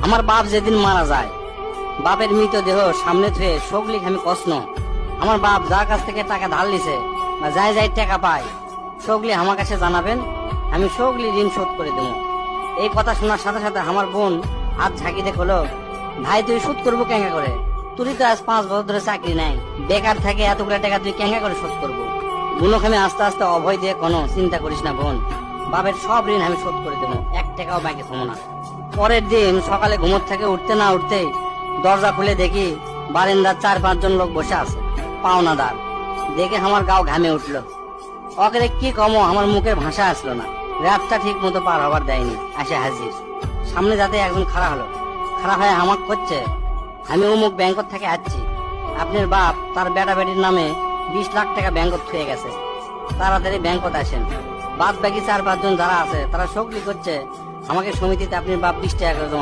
আমার বাপ যেদিন মারা যায়, বাপের মৃতদেহ সামনে থুয়ে সগলিক আমি কষ্ণ। আমার বাপ যার কাছ থেকে টাকা ধার লিছে বা যাই যাই টাকা পায়, সগলি আমার কাছে জানাবেন, আমি সগলি ঋণ শোধ করে দেবো। এই কথা শোনার সাথে সাথে আমার বোন হাত ঝাঁকিতে হলো, ভাই তুই শোধ করবো কেঙ্গা করে? তুই তো আজ 5 বছর ধরে চাকরি নাই, বেকার থাকে, এতগুলো টাকা তুই কেঙ্গা করে শোধ করবো? বোনকে আমি আস্তে আস্তে অভয় দিয়ে, কোনো চিন্তা করিস না বোন, বাপের সব ঋণ আমি শোধ করে দেবো, 1 টাকাও ব্যাংকে থমো না। পরের দিন সকালে ঘুমোর থেকে উঠতে না উঠতেই দরজা খুলে দেখি বারান্দার 4-5 জন লোক বসে আছে, পাওনাদার। দেখে আমার গাও ঘামে উঠলো। অকেরে কি কমো, আমার মুখের ভাষা আসলো না। রাতটা ঠিক মতো পার হবার দেয়নি, আসে হাজির। সামনে যাতে একজন খাড়া হলো, খাড়া হয়ে আমাক করছে, আমি অমুক ব্যাংকত থেকে আসছি, আপনার বাপ তার বেটা বেটির নামে 20 লাখ টাকা ব্যাংকত থুয়ে গেছে, তাড়াতাড়ি ব্যাংকত আসেন। বাদ বাকি 4-5 জন যারা আছে তারা সকলি করছে আমাকে সমিতিতে আপনার বাপ 20 টাকা করে জমা